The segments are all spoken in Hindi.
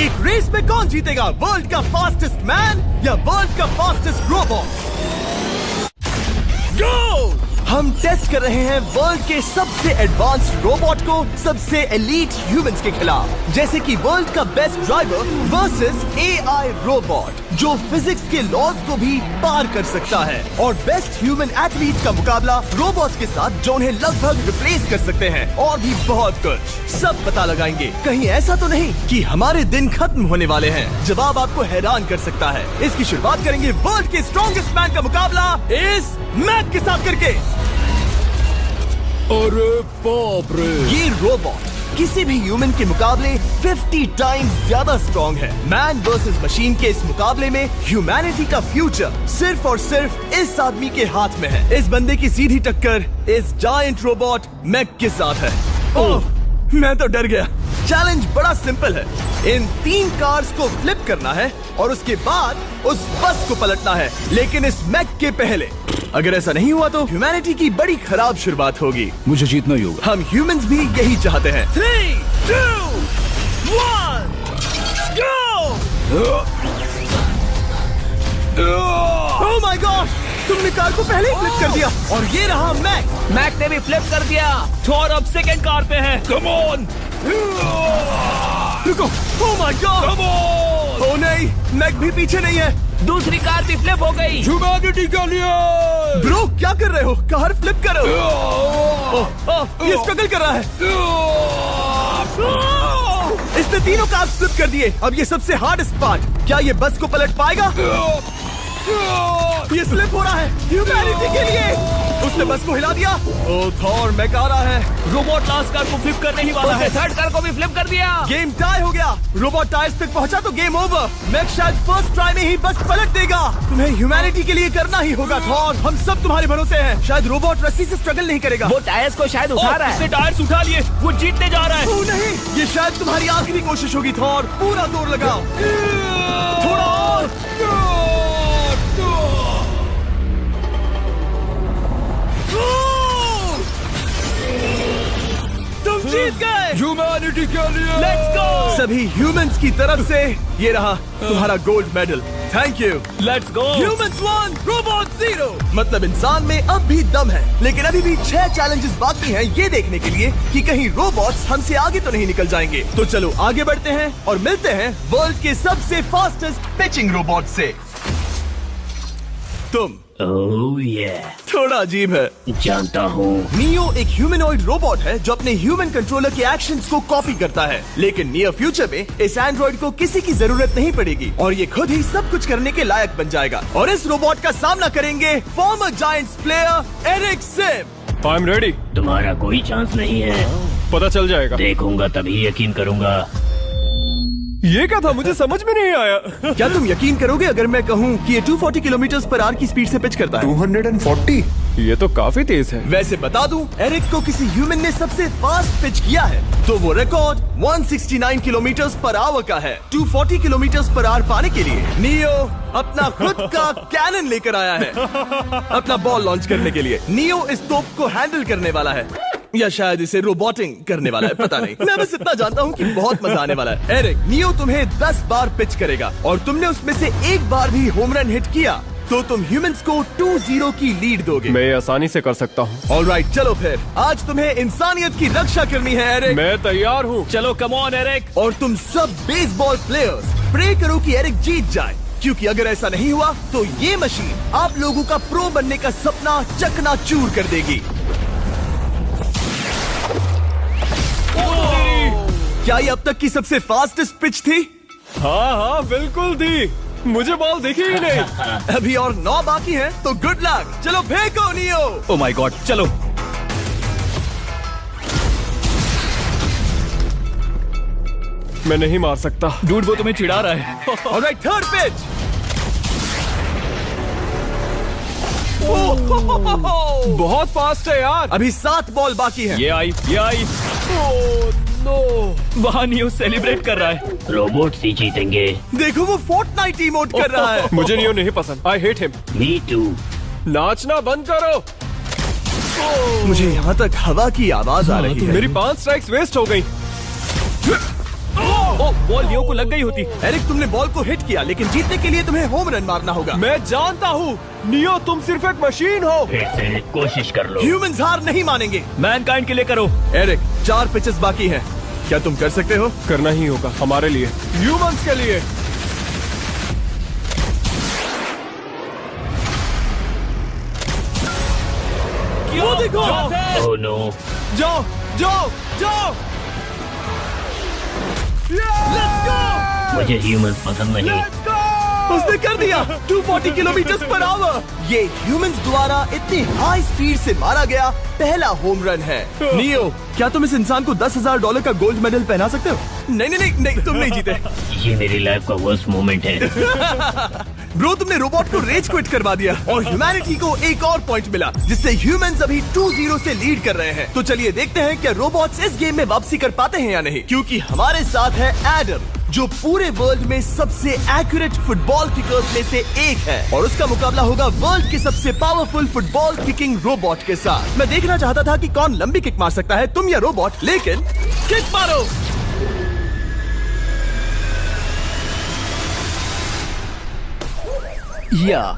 एक रेस में कौन जीतेगा, वर्ल्ड का फास्टेस्ट मैन या वर्ल्ड का फास्टेस्ट रोबोट? गो! हम टेस्ट कर रहे हैं वर्ल्ड के सबसे एडवांस्ड रोबोट को सबसे एलीट ह्यूमंस के खिलाफ, जैसे कि वर्ल्ड का best driver versus AI robot जो फिजिक्स के लॉज को भी पार कर सकता है, और बेस्ट ह्यूमन एथलीट का मुकाबला रोबोट्स के साथ जो उन्हें लगभग रिप्लेस कर सकते हैं, और भी बहुत कुछ। सब पता लगाएंगे। कहीं ऐसा तो नहीं कि हमारे दिन खत्म होने वाले हैं? जवाब आपको हैरान कर सकता है। इसकी शुरुआत करेंगे वर्ल्ड के स्ट्रॉन्गेस्ट मैन का मुकाबला इस मैक के साथ करके। अरे बाप रे! ये रोबोट किसी भी ह्यूमन के मुकाबले 50 टाइम्स ज्यादा स्ट्रॉन्ग है। मैन वर्सेस मशीन के इस मुकाबले में ह्यूमैनिटी का फ्यूचर सिर्फ और सिर्फ इस आदमी के हाथ में है। इस बंदे की सीधी टक्कर इस जायंट रोबोट मैक के साथ है। ओह, मैं तो डर गया। चैलेंज बड़ा सिंपल है। इन 3 कार्स को फ्लिप करना है और उसके बाद उस बस को पलटना है, लेकिन इस मैक के पहले। अगर ऐसा नहीं हुआ तो ह्यूमैनिटी की बड़ी खराब शुरुआत होगी। मुझे जीतना ही होगा। हम ह्यूमंस भी यही चाहते हैं। 3, 2, 1, गो! Oh my god! तुमने कार को पहले ही फ्लिप कर दिया, और ये रहा मैक। मैक ने भी फ्लिप कर दिया। थॉर अब सेकंड कार पे है। Come on! रुको! Oh my god! Come on! Oh नहीं, मैक भी पीछे नहीं है। दूसरी कार भी फ्लिप हो गई। ह्यूमैनिटी के लिए! ब्रो, क्या कर रहे हो? कार फ्लिप करो। ये स्ट्रगल कर रहा है। इसने तीनों कार फ्लिप कर दिए। अब ये सबसे हार्डेस्ट पार्ट। क्या ये बस को पलट पाएगा? ये स्लिप हो रहा है ह्यूमैनिटी के लिए। उसने बस को हिला दिया। ओह थॉर, मैक आ रहा है। रोबोट लास्ट कार को फ्लिप करने ही वाला है। थर्ड कार को भी फ्लिप कर दिया। गेम टाई हो गया। रोबोट टायर्स तक पहुंचा तो गेम ओवर। मैक शायद फर्स्ट ट्राई में ही बस पलट देगा। तुम्हें ह्यूमैनिटी के लिए करना ही होगा थॉर। हम सब तुम्हारे भरोसे हैं। शायद रोबोट रस्सी से स्ट्रगल नहीं करेगा। वो टायर्स को शायद उठा रहा है। इसने टायर्स उठा लिए। वो जीतने जा रहा है। ओह नहीं, ये शायद तुम्हारी आखिरी कोशिश होगी थॉर। पूरा जोर लगाओ। थोड़ा और। तुम जीत गए। ह्यूमैनिटी के लिए! Let's go! सभी ह्यूमंस की तरफ से ये रहा तुम्हारा gold medal. Thank you. Let's go. Humans 1, robot 0। मतलब इंसान में अब भी दम है, लेकिन अभी भी 6 चैलेंजेस बाकी हैं ये देखने के लिए कि कहीं रोबोट्स हमसे आगे तो नहीं निकल जाएंगे। तो चलो आगे बढ़ते हैं और मिलते हैं वर्ल्ड के सबसे फास्टेस्ट पिचिंग रोबोट से। तुम ओह ये थोड़ा अजीब है, जानता हूँ। नियो एक ह्यूमनॉइड रोबोट है जो अपने ह्यूमन कंट्रोलर के एक्शंस को कॉपी करता है, लेकिन नियर फ्यूचर में इस एंड्रॉइड को किसी की जरूरत नहीं पड़ेगी और ये खुद ही सब कुछ करने के लायक बन जाएगा। और इस रोबोट का सामना करेंगे former Giants player Eric Sim. I am ready. तुम्हारा कोई चांस नहीं है। पता चल जाएगा। देखूंगा तभी यकीन करूंगा। ये क्या था, मुझे समझ में नहीं आया। क्या तुम यकीन करोगे अगर मैं कहूँ कि ये 240 किलोमीटर/आवर की स्पीड से पिच करता है? 240? ये तो काफी तेज है। वैसे बता दूं, एरिक को किसी ह्यूमन ने सबसे फास्ट पिच किया है तो वो रिकॉर्ड 169 किलोमीटर/आवर का है। 240 किलोमीटर/आवर पाने के लिए नियो अपना खुद का कैनन लेकर आया है अपना बॉल लॉन्च करने के लिए। नियो इस तोप को हैंडल करने वाला है, या शायद इसे रोबोटिंग करने वाला है, पता नहीं। मैं बस इतना जानता हूँ कि बहुत मजा आने वाला है। एरिक, नियो तुम्हें 10 बार पिच करेगा और तुमने उसमें से एक बार भी होम रन हिट किया तो तुम ह्यूमंस को 2-0 की लीड दोगे। मैं ये आसानी से कर सकता हूँ। ऑलराइट, चलो फिर आज तुम्हें इंसानियत की रक्षा करनी है एरिक। मैं तैयार हूँ। चलो कम ऑन एरिक। और तुम सब बेसबॉल प्लेयर्स प्रे करो कि एरिक जीत जाए, क्योंकि अगर ऐसा नहीं हुआ तो ये मशीन आप लोगों का प्रो बनने का सपना चकनाचूर कर देगी। क्या ये अब तक की सबसे फास्टेस्ट पिच थी? हाँ बिल्कुल थी। मुझे बॉल दिखी ही नहीं। अभी और 9 बाकी हैं, तो गुड लक। चलो फेंको नियो। ओह माय गॉड, चलो। मैं नहीं मार सकता। डूड, वो तुम्हें चिढ़ा रहा है। Alright, third pitch. बहुत फास्ट है यार। अभी 7 बॉल बाकी हैं। ये आई। Oh no. वहाँ नियो सेलिब्रेट कर रहा है। रोबोट ही जीतेंगे। देखो वो फोर्टनाइट इमोट कर रहा है। मुझे नियो नहीं पसंद। I hate him. Me too. नाचना बंद करो। मुझे यहाँ तक हवा की आवाज आ रही है। मेरी 5 स्ट्राइक्स वेस्ट हो गई। ओ, बॉल लियो को लग गई होती। एरिक, तुमने बॉल को हिट किया, लेकिन जीतने के लिए तुम्हें होम रन मारना होगा। मैं जानता हूँ नियो, तुम सिर्फ एक मशीन हो। फिर से कोशिश कर लो। ह्यूमंस हार नहीं मानेंगे। मैनकाइंड के लिए करो। एरिक, 4 पिचेस बाकी हैं। क्या तुम कर सकते हो? करना ही होगा हमारे लिए, ह्यूमंस के लिए। वो देखो। Oh no. जाओ जाओ जाओ। Let's go! मुझे ह्यूमंस पसंद नहीं। उसने कर दिया 240 किलोमीटर पर आवर। ये ह्यूमंस द्वारा इतनी हाई स्पीड से मारा गया पहला होम रन है। नियो, क्या तुम इस इंसान को $10,000 का गोल्ड मेडल पहना सकते हो? नहीं, तुम नहीं जीते। ये मेरी लाइफ का वर्स्ट मोमेंट है। ब्रो, तुमने रोबोट को रेज क्विट करवा दिया और ह्यूमैनिटी को एक और पॉइंट मिला, जिससे ह्यूमंस अभी 2-0 से लीड कर रहे हैं। तो चलिए देखते हैं क्या रोबोट्स इस गेम में वापसी कर पाते हैं या नहीं, क्योंकि हमारे साथ है एडम, जो पूरे वर्ल्ड में सबसे एक्यूरेट फुटबॉल किकर्स में से एक है, और उसका मुकाबला होगा वर्ल्ड के सबसे पावरफुल फुटबॉल किकिंग रोबोट के साथ। मैं देखना चाहता था कि कौन लंबी किक मार सकता है, तुम या रोबोट, लेकिन किक मारो।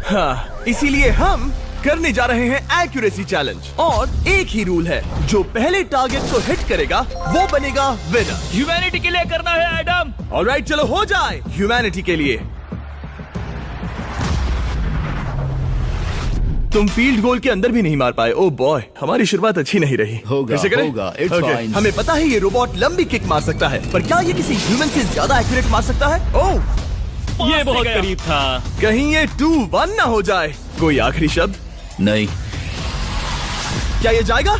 हाँ, इसीलिए हम करने जा रहे हैं एक्यूरेसी चैलेंज, और एक ही रूल है, जो पहले टारगेट को हिट करेगा वो बनेगा विनर। ह्यूमैनिटी के लिए करना है एडम। ऑलराइट, चलो हो जाए ह्यूमैनिटी के लिए। तुम फील्ड गोल के अंदर भी नहीं मार पाए। ओ बॉय, हमारी शुरुआत अच्छी नहीं रही। होगा, फिर से करें? होगा, it's Okay. fine. हमें पता है ये रोबोट लंबी किक मार सकता है, पर क्या ये किसी ह्यूमन से ज्यादा एक्यूरेट मार सकता है? ओह, ये बहुत करीब था। कहीं ये 2-1 ना हो जाए। कोई आखिरी शब्द? नहीं। क्या ये जाएगा?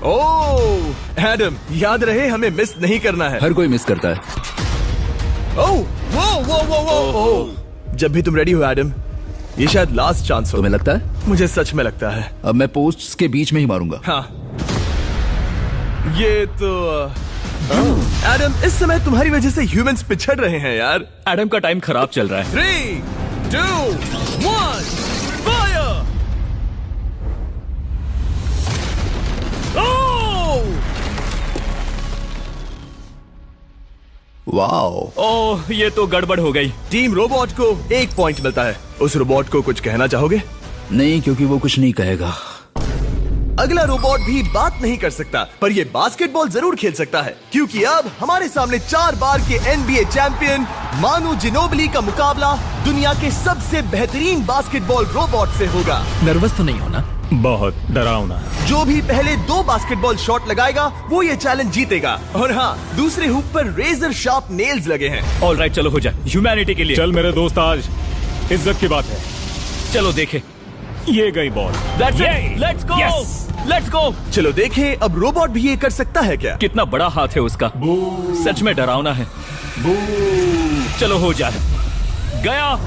ओह एडम, याद रहे हमें मिस नहीं करना है। हर कोई मिस करता है। ओह वो। जब भी तुम रेडी हो एडम, ये शायद लास्ट चांस हो। तुम्हें लगता है? मुझे सच में लगता है। अब मैं पोस्ट्स के बीच में ही मारूंगा। हाँ, ये तो एडम, इस समय तुम्हारी वजह से ह्यूमंस पिछड़ रहे हैं यार। एडम का टाइम खराब चल रहा है। 3, 2, 1, फायर! वाओ। ओह, ये तो गड़बड़ हो गई। टीम रोबोट को 1 पॉइंट मिलता है। उस रोबोट को कुछ कहना चाहोगे? नहीं, क्योंकि वो कुछ नहीं कहेगा। अगला रोबोट भी बात नहीं कर सकता, पर ये बास्केटबॉल जरूर खेल सकता है, क्योंकि अब हमारे सामने 4 बार के NBA चैंपियन मानू जिनोबिली का मुकाबला दुनिया के सबसे बेहतरीन बास्केटबॉल रोबोट से होगा। नर्वस तो नहीं होना? बहुत डरावना। जो भी पहले 2 बास्केटबॉल शॉट लगाएगा वो ये चैलेंज जीतेगा। और हाँ, दूसरे हुक पर रेजर शार्प नेल्स लगे हैं। ऑलराइट, चलो हो जाए ह्यूमैनिटी के लिए। चल मेरे दोस्त, आज इज्जत की बात है। चलो देखे। ये गई ball. Let's go, let's go. चलो देखें अब रोबोट भी ये कर सकता है क्या? कितना बड़ा हाथ है उसका, सच में डरावना है। चलो हो जाए। गया।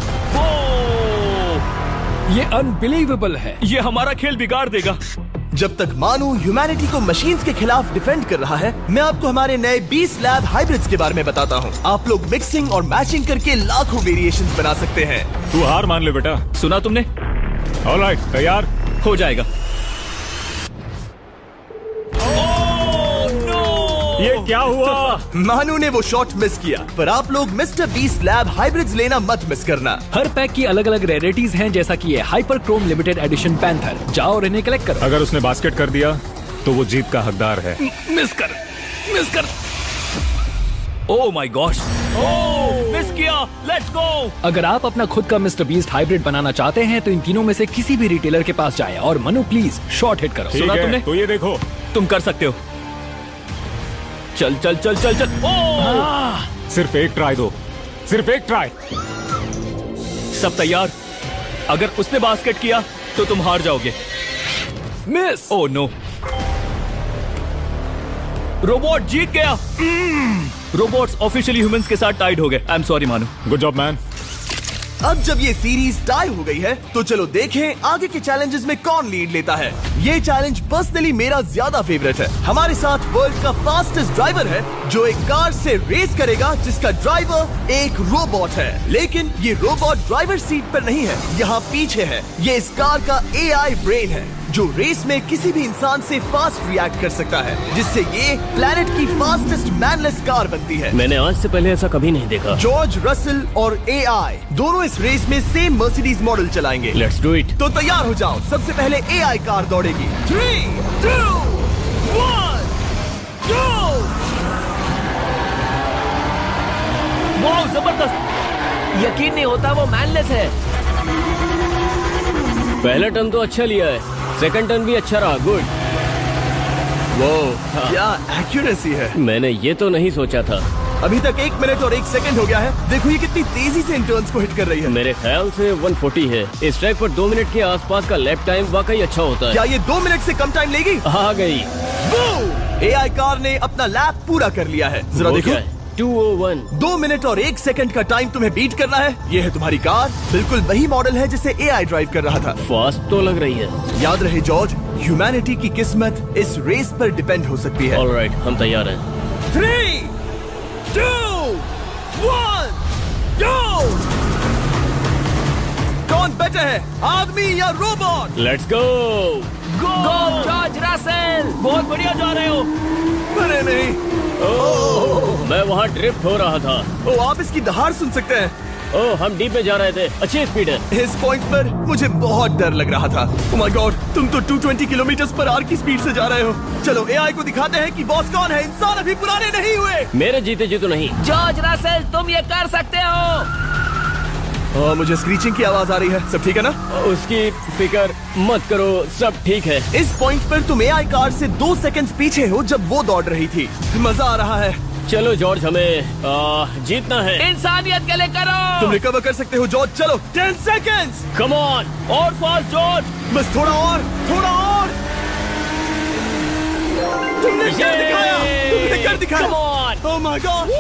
ये अनबिलीवेबल है। ये हमारा खेल बिगाड़ देगा। जब तक मानू ह्यूमैनिटी को मशीन्स के खिलाफ डिफेंड कर रहा है, मैं आपको हमारे नए 20 लैब हाइब्रिड्स के बारे में बताता हूँ। आप लोग मिक्सिंग और मैचिंग करके लाखों वेरिएशंस बना सकते हैं। तू हार मान ले बेटा। सुना तुमने? ऑलराइट, तैयार? हो जाएगा। ये क्या हुआ? मानू ने वो शॉट मिस किया, पर आप लोग मिस्टर 20 लैब हाइब्रिड्स लेना मत मिस करना। हर पैक की अलग अलग रेयरिटीज हैं, जैसा कि ये hyper Chrome limited edition panther. जाओ और इन्हें कलेक्ट करो। अगर उसने बास्केट कर दिया तो वो जीत का हकदार है। मिस कर। ओह माय गॉश, मिस किया। Let's go. अगर आप अपना खुद का मिस्टर बीस्ट हाइब्रिड बनाना चाहते हैं तो इन तीनों में से किसी भी रिटेलर के पास जाएं और मनु प्लीज शॉट हिट करो। ठीक सुना है, तुमने? तो ये देखो। तुम कर सकते हो। चल। सिर्फ एक ट्राई दो, सिर्फ एक ट्राई। सब तैयार? अगर उसने बास्केट किया तो तुम हार जाओगे। मिस। ओह नो, रोबोट जीत गया। रोबोट्स ऑफिशियली ह्यूमंस के साथ टाइड हो गए। आई एम सॉरी मानू। Good job man. अब जब ये सीरीज टाई हो गई है, तो चलो देखें आगे के चैलेंजेस में कौन लीड लेता है। ये चैलेंज पर्सनली मेरा ज्यादा फेवरेट है। हमारे साथ वर्ल्ड का फास्टेस्ट ड्राइवर है, जो एक कार से रेस करेगा जिसका ड्राइवर एक रोबोट है। लेकिन ये रोबोट ड्राइवर सीट पर नहीं है, यहाँ पीछे है। ये इस कार का AI ब्रेन है। जो रेस में किसी भी इंसान से फास्ट रिएक्ट कर सकता है, जिससे ये प्लेनेट की फास्टेस्ट मैनलेस कार बनती है। मैंने आज से पहले ऐसा कभी नहीं देखा। जॉर्ज रसल और AI दोनों इस रेस में सेम मर्सिडीज मॉडल चलाएंगे। Let's do it. तो तैयार हो जाओ, सबसे पहले AI कार दौड़ेगी। 3, 2, 1, go! वाह, जबरदस्त! यकीन नहीं होता वो मैनलेस है। पहला टर्न तो अच्छा लिया है, सेकंड टर्न भी अच्छा रहा। गुड। वो क्या एक्यूरेसी है। मैंने ये तो नहीं सोचा था। अभी तक 1 मिनट और 1 सेकंड हो गया है। देखो ये कितनी तेजी से इन टर्न्स को हिट कर रही है। मेरे ख्याल से 140 है। इस ट्रैक पर 2 मिनट के आसपास का लैप टाइम वाकई अच्छा होता है। क्या ये 2 मिनट से कम टाइम लेगी? आ गई। AI कार ने अपना लैप पूरा कर लिया है। जरा वो देखो। क्या है? 201। 2 मिनट और 1 सेकंड का टाइम तुम्हें बीट करना है। ये है तुम्हारी कार, बिल्कुल वही मॉडल है जिसे AI ड्राइव कर रहा था। फास्ट तो लग रही है। याद रहे जॉर्ज, ह्यूमैनिटी की किस्मत इस रेस पर डिपेंड हो सकती है। ऑलराइट, हम तैयार हैं। 3, 2, 1, go! कौन बेटर है, आदमी या robot? Let's go. Go George Russell, बहुत बढ़िया जा रहे हो। अरे नहीं। मैं वहाँ ड्रिफ्ट हो रहा था। ओ, आप इसकी दहाड़ सुन सकते हैं। ओह, हम डीप में जा रहे थे। अच्छी स्पीड है। इस पॉइंट पर मुझे बहुत डर लग रहा था। ओह माय गॉड, तुम तो 220 किलोमीटर पर आवर की स्पीड से जा रहे हो। चलो AI को दिखाते हैं कि बॉस कौन है। इंसान अभी पुराने नहीं हुए। मेरे जीते जी तो नहीं। जॉर्ज रसल, तुम ये कर सकते हो। मुझे स्क्रीचिंग की आवाज आ रही है। सब ठीक है ना? उसकी फिक्र मत करो, सब ठीक है। इस पॉइंट पर तुम AI कार से 2 सेकंड पीछे हो जब वो दौड़ रही थी। मजा आ रहा है। चलो जॉर्ज, हमें जीतना है। इंसानियत के लिए करो। तुम रिकवर कर सकते हो जॉर्ज। चलो 10 सेकंड्स। कम ऑन, और फास्ट जॉर्ज। बस थोड़ा और, थोड़ा और। तुमने कर दिखाया, तुमने कर दिखाया। Come on. Oh my God.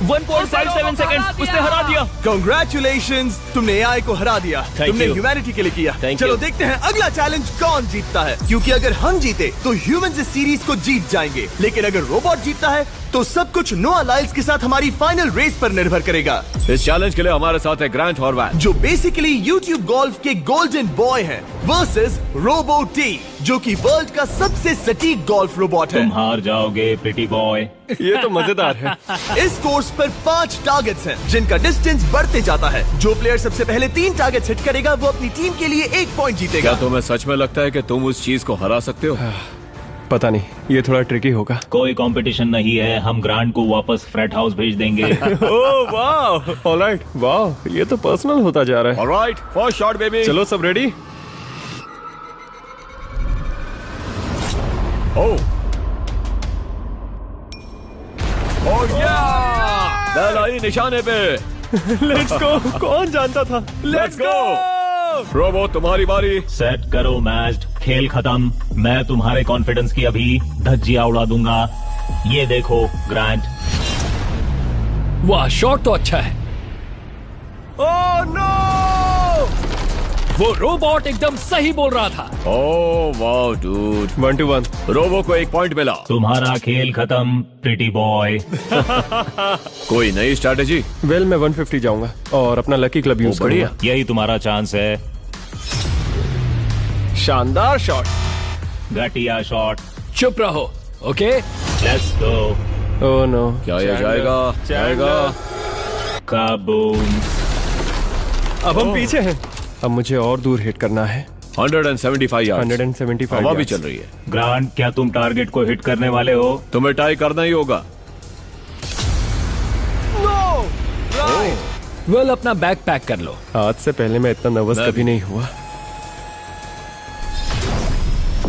1.57 seconds, उसने हरा दिया। Congratulations, तुमने AI को हरा दिया। Thank तुमने you. ह्यूमैनिटी के लिए किया। Thank चलो you. देखते हैं अगला चैलेंज कौन जीतता है, क्योंकि अगर हम जीते तो ह्यूमंस इस सीरीज को जीत जाएंगे, लेकिन अगर रोबोट जीतता है तो सब कुछ नोआ लाइल्स के साथ हमारी फाइनल रेस पर निर्भर करेगा। इस चैलेंज के लिए हमारे साथ है ग्रांट हॉर्वैट, जो बेसिकली YouTube गोल्फ के गोल्डन बॉय हैं, वर्सेस रोबो टी, जो कि वर्ल्ड का सबसे सटीक गोल्फ रोबोट है। तुम हार जाओगे प्रिटी बॉय। ये तो मजेदार है। इस कोर्स पर 5 टारगेट्स हैं, जिनका डिस्टेंस बढ़ते जाता है। जो प्लेयर सबसे पहले 3 टारगेट्स हिट करेगा वो अपनी टीम के लिए 1 पॉइंट जीतेगा। क्या तुम्हें सच में लगता है कि तुम उस चीज को हरा सकते हो? पता नहीं, ये थोड़ा ट्रिकी होगा। कोई कंपटीशन नहीं है, हम ग्रांट को वापस फ्रेट हाउस भेज देंगे। ओह वाह, ऑलराइट, वाह, ये तो पर्सनल होता जा रहा है। Alright, first shot baby. चलो सब रेडी? ओह बैल आई निशाने पे। Let's go. कौन जानता था? लेट्स गो रोबो, तुम्हारी बारी। सेट करो मैच, खेल खत्म। मैं तुम्हारे कॉन्फिडेंस की अभी धज्जियां उड़ा दूंगा। ये देखो ग्रांट। वाह, शॉट तो अच्छा है। Oh no! वो रोबोट एकदम सही बोल रहा था। ओह वाह डूड, 1 to 1। रोबो को 1 पॉइंट मिला। तुम्हारा खेल खत्म प्रिटी बॉय। कोई नई स्ट्रैटेजी? वेल, मैं 150 जाऊंगा और अपना लकी क्लब यूज बढ़िया। करूंगा। यही तुम्हारा चांस है। शानदार शॉट। घटिया शॉट। चुप रहो, okay? Let's go. Oh no, क्या ये जाएगा? जाएगा। काबूम। अब हम पीछे हैं। अब मुझे और दूर हिट करना है। 175 यार्ड्स। 175 हवा भी yards। चल रही है। ग्रांट, क्या तुम टारगेट को हिट करने वाले हो? तुम्हें टाई करना ही होगा। वेल, अपना बैग पैक कर लो। आज से पहले मैं इतना नर्वस मैं कभी भी। नहीं हुआ।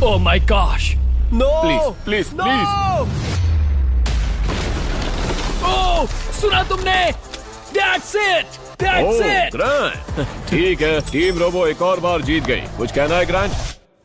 Oh my gosh. No! Please please please. Oh, सुना तुमने? That's it! That's it! Grant, ठीक है, टीम रोबो एक और बार जीत गई। कुछ कहना है ग्रांट?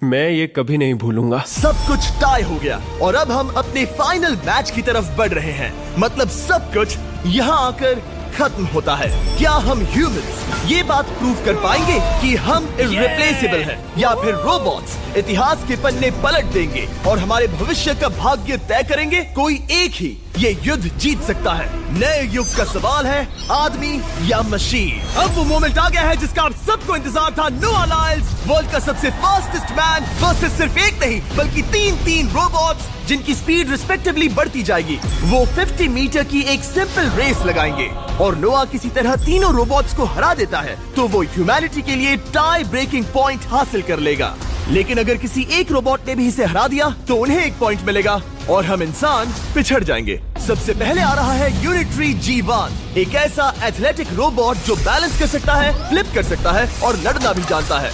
मैं ये कभी नहीं भूलूंगा। सब कुछ टाई हो गया और अब हम अपने फाइनल मैच की तरफ बढ़ रहे हैं। मतलब सब कुछ यहाँ आकर खत्म होता है। क्या हम ह्यूमंस ये बात प्रूव कर पाएंगे कि हम इररिप्लेसेबल हैं, या फिर रोबोट्स इतिहास के पन्ने पलट देंगे और हमारे भविष्य का भाग्य तय करेंगे? कोई एक ही ये युद्ध जीत सकता है। नए युग का सवाल है आदमी या मशीन। अब वो मोमेंट आ गया है जिसका आप सबको इंतजार था। नोआ लाइल्स वर्ल्ड का सबसे फास्टेस्ट मैन वर्सेस सिर्फ एक नहीं बल्कि तीन रोबोट्स जिनकी स्पीड रिस्पेक्टिवली बढ़ती जाएगी। वो 50 मीटर की एक सिंपल रेस लगाएंगे और नोआ किसी तरह तीनों रोबोट्स को हरा देता है तो वो ह्यूमैनिटी के लिए टाई ब्रेकिंग पॉइंट हासिल कर लेगा। लेकिन अगर किसी एक रोबोट ने भी इसे हरा दिया तो उन्हें एक पॉइंट मिलेगा और हम इंसान पिछड़ जाएंगे। सबसे पहले आ रहा है यूनिट्री G1, एक ऐसा एथलेटिक रोबोट जो बैलेंस कर सकता है, फ्लिप कर सकता है और लड़ना भी जानता है।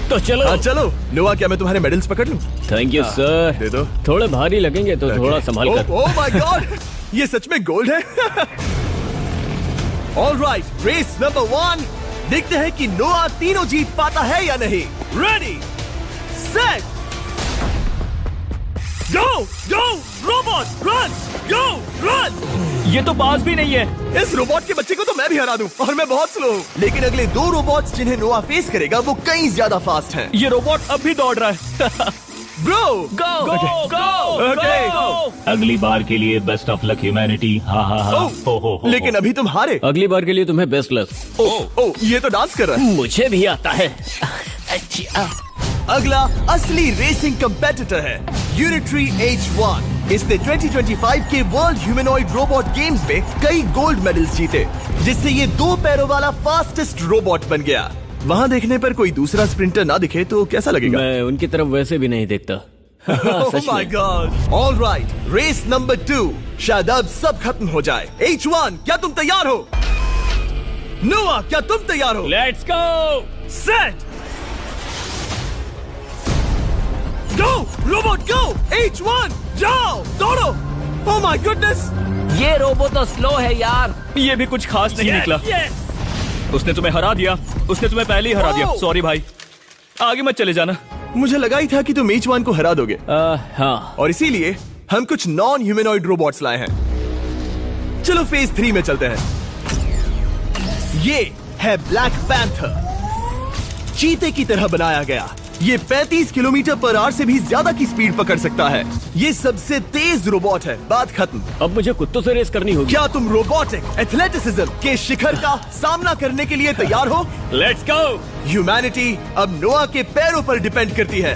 तो चलो। हाँ चलो। नोआ, क्या मैं तुम्हारे मेडल्स पकड़ लूं? Thank you sir. दे दो। थोड़े भारी लगेंगे तो थोड़ा संभाल कर। ओह माय गॉड, ये सच में गोल्ड है। ऑलराइट, रेस नंबर 1, देखते हैं कि नोआ तीनों जीत पाता है या नहीं। रेडी सेट गो गो रोबोट रन गो रन। ये तो पास भी नहीं है। इस रोबोट के बच्चे को तो मैं भी हरा दूं और मैं बहुत स्लो हूं। लेकिन अगले 2 रोबोट्स जिन्हें नोआ फेस करेगा वो कहीं ज्यादा फास्ट हैं। ये रोबोट अब भी दौड़ रहा है। ब्रो गो गो गो ओके। अगली बार के लिए बेस्ट ऑफ लक ह्यूमैनिटी। हाँ हाँ हाँ। हो। लेकिन अभी तुम हारे। अगली बार के लिए तुम्हें बेस्ट लक। ओ ये तो डांस कर रहा है। मुझे भी आता है। अगला असली रेसिंग कंपेटिटर है यूनिट्री H1। इसने 2025 के वर्ल्ड ह्यूमनॉइड रोबोट गेम्स में कई गोल्ड मेडल्स जीते जिससे ये 2 पैरों वाला फास्टेस्ट रोबोट बन गया। वहाँ देखने पर कोई दूसरा स्प्रिंटर ना दिखे तो कैसा लगेगा? मैं उनकी तरफ वैसे भी नहीं देखता। Oh my God! All right, race number 2। शायद अब सब खत्म हो जाए। H1, क्या तुम तैयार हो? नोआ, क्या तुम तैयार हो? Let's go. Set go robot go. H1 जाओ दौड़ो। Oh my goodness! ये रोबो तो स्लो है यार। ये भी कुछ खास नहीं निकला। उसने तुम्हें हरा दिया। उसने तुम्हें पहले ही हरा दिया। सॉरी भाई, आगे मत चले जाना। मुझे लगा ही था कि तुम H1 को हरा दोगे। हाँ। और इसीलिए हम कुछ नॉन ह्यूमनॉइड रोबोट्स लाए हैं। चलो फेज 3 में चलते हैं। ये है ब्लैक पैंथर, चीते की तरह बनाया गया। ये 35 किलोमीटर पर आवर से भी ज्यादा की स्पीड पकड़ सकता है। ये सबसे तेज रोबोट है। बात खत्म। अब मुझे कुत्तों से रेस करनी होगी। क्या तुम रोबोटिक एथलेटिसिज्म के शिखर का सामना करने के लिए तैयार हो? Let's go. ह्यूमैनिटी अब नोआ के पैरों पर डिपेंड करती है।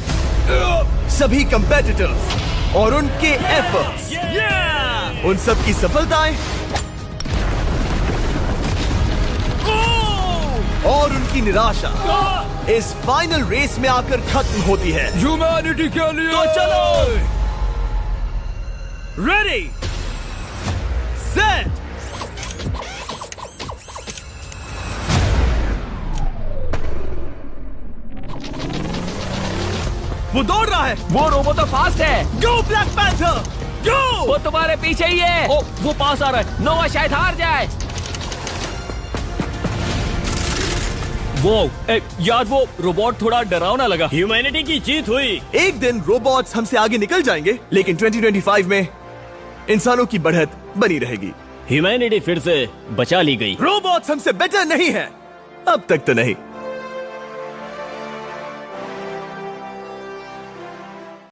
सभी कंपेटिटर्स और उनके एफर्ट्स, उन सब की सफलताएं और उनकी निराशा इस फाइनल रेस में आकर खत्म होती है। ह्यूमैनिटी के लिए। तो चलो। रेडी सेट वो दौड़ रहा है। वो रोबो तो फास्ट है। गो ब्लैक पैंथर गो। वो तुम्हारे पीछे ही है। ओ, वो पास आ रहा है। नोआ शायद हार जाए। यार वो रोबोट थोड़ा डरावना लगा। ह्यूमैनिटी की जीत हुई। एक दिन रोबोट्स हमसे आगे निकल जाएंगे लेकिन 2025 में इंसानों की बढ़त बनी रहेगी। ह्यूमैनिटी फिर से बचा ली गई। रोबोट्स हमसे बेटर नहीं है, अब तक तो नहीं।